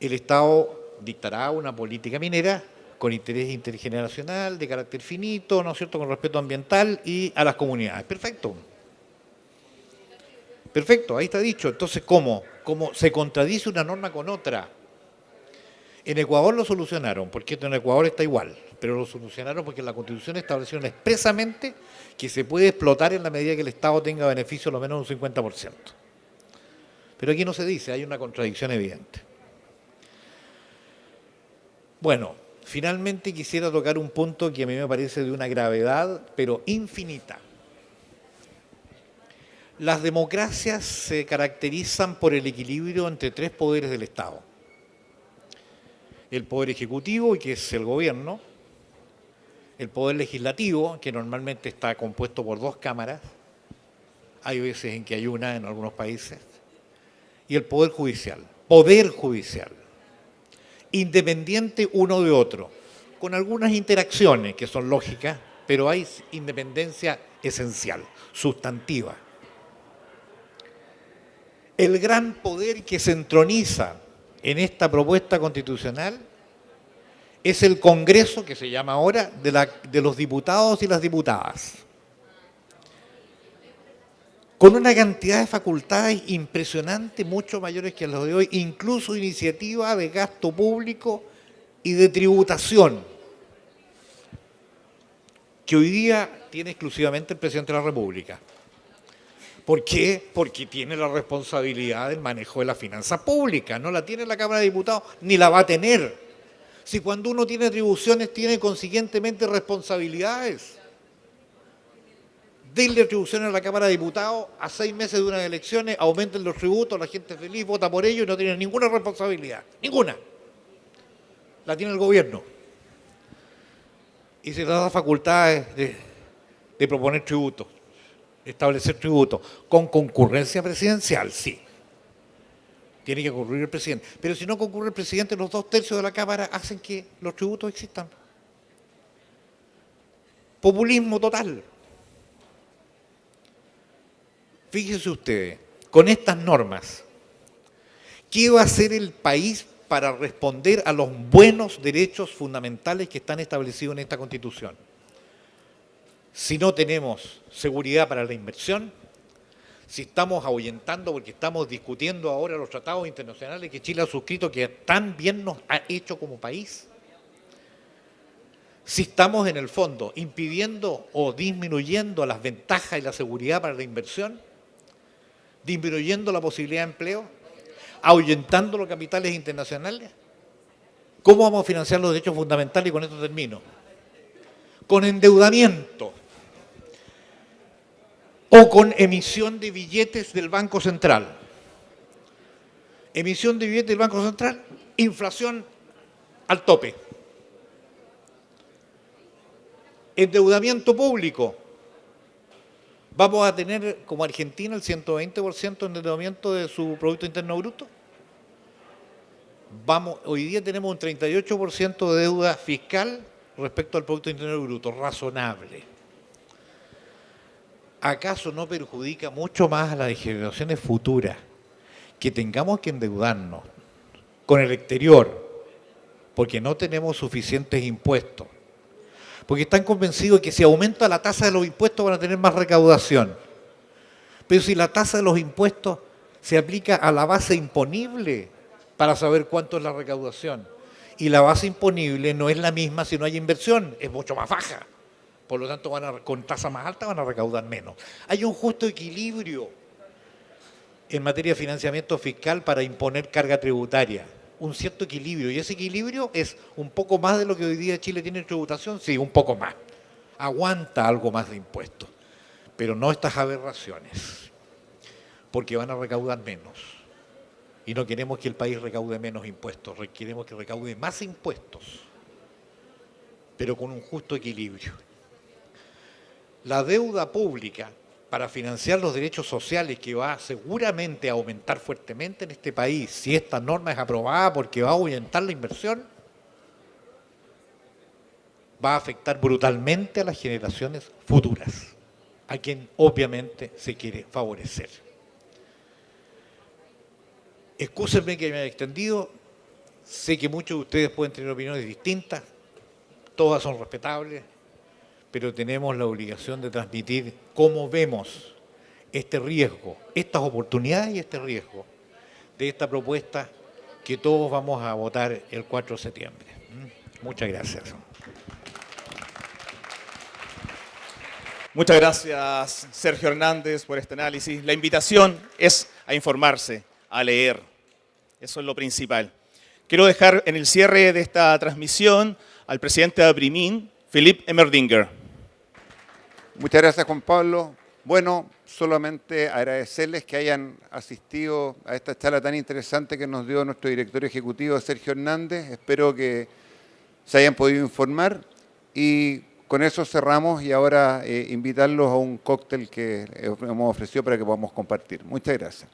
el Estado dictará una política minera con interés intergeneracional, de carácter finito, ¿no es cierto?, con respeto ambiental y a las comunidades. Perfecto. Perfecto, ahí está dicho. Entonces, ¿cómo? ¿Cómo se contradice una norma con otra? En Ecuador lo solucionaron, porque en Ecuador está igual, pero lo solucionaron porque en la Constitución establecieron expresamente que se puede explotar en la medida que el Estado tenga beneficio lo menos un 50%. Pero aquí no se dice, hay una contradicción evidente. Bueno, finalmente quisiera tocar un punto que a mí me parece de una gravedad, pero infinita. Las democracias se caracterizan por el equilibrio entre tres poderes del Estado. El poder ejecutivo, que es el gobierno, el poder legislativo, que normalmente está compuesto por dos cámaras, hay veces en que hay una en algunos países, y el poder judicial, independiente uno de otro, con algunas interacciones que son lógicas, pero hay independencia esencial, sustantiva. El gran poder que se entroniza en esta propuesta constitucional es el Congreso, que se llama ahora, de los diputados y las diputadas. Con una cantidad de facultades impresionante, mucho mayores que las de hoy, incluso iniciativa de gasto público y de tributación, que hoy día tiene exclusivamente el presidente de la República. ¿Por qué? Porque tiene la responsabilidad del manejo de la finanza pública, no la tiene la Cámara de Diputados, ni la va a tener. Si cuando uno tiene atribuciones, tiene consiguientemente responsabilidades. Denle atribuciones a la Cámara de Diputados a 6 meses de unas elecciones, aumenten los tributos, la gente es feliz, vota por ellos y no tiene ninguna responsabilidad. Ninguna. La tiene el gobierno. Y se le da facultades de proponer tributos, establecer tributos, con concurrencia presidencial, sí. Tiene que concurrir el presidente. Pero si no concurre el presidente, los 2/3 de la Cámara hacen que los tributos existan. Populismo total. Fíjense ustedes, con estas normas, ¿qué va a hacer el país para responder a los buenos derechos fundamentales que están establecidos en esta Constitución? Si no tenemos seguridad para la inversión, si estamos ahuyentando porque estamos discutiendo ahora los tratados internacionales que Chile ha suscrito, que tan bien nos ha hecho como país, si estamos en el fondo impidiendo o disminuyendo las ventajas y la seguridad para la inversión, disminuyendo la posibilidad de empleo, ahuyentando los capitales internacionales, ¿cómo vamos a financiar los derechos fundamentales? Y con esto termino. Con endeudamiento o con emisión de billetes del Banco Central. Emisión de billetes del Banco Central, inflación al tope. Endeudamiento público. ¿Vamos a tener como Argentina el 120% de endeudamiento de su Producto Interno Bruto? Hoy día tenemos un 38% de deuda fiscal respecto al Producto Interno Bruto, razonable. ¿Acaso no perjudica mucho más a las generaciones futuras que tengamos que endeudarnos con el exterior porque no tenemos suficientes impuestos? Porque están convencidos de que si aumenta la tasa de los impuestos van a tener más recaudación. Pero si la tasa de los impuestos se aplica a la base imponible para saber cuánto es la recaudación, y la base imponible no es la misma si no hay inversión, es mucho más baja. Por lo tanto, con tasa más alta van a recaudar menos. Hay un justo equilibrio en materia de financiamiento fiscal para imponer carga tributaria. Un cierto equilibrio, y ese equilibrio es un poco más de lo que hoy día Chile tiene en tributación, sí, un poco más. Aguanta algo más de impuestos, pero no estas aberraciones, porque van a recaudar menos. Y no queremos que el país recaude menos impuestos, queremos que recaude más impuestos, pero con un justo equilibrio. La deuda pública para financiar los derechos sociales, que va seguramente a aumentar fuertemente en este país, si esta norma es aprobada porque va a ahuyentar la inversión, va a afectar brutalmente a las generaciones futuras, a quien obviamente se quiere favorecer. Excúsenme que me haya extendido, sé que muchos de ustedes pueden tener opiniones distintas, todas son respetables, pero tenemos la obligación de transmitir cómo vemos este riesgo, estas oportunidades y este riesgo de esta propuesta que todos vamos a votar el 4 de septiembre. Muchas gracias. Muchas gracias, Sergio Hernández, por este análisis. La invitación es a informarse, a leer. Eso es lo principal. Quiero dejar en el cierre de esta transmisión al presidente de APRIMIN, Philippe Emerdinger. Muchas gracias, Juan Pablo. Bueno, solamente agradecerles que hayan asistido a esta charla tan interesante que nos dio nuestro director ejecutivo, Sergio Hernández. Espero que se hayan podido informar y con eso cerramos y ahora invitarlos a un cóctel que hemos ofrecido para que podamos compartir. Muchas gracias.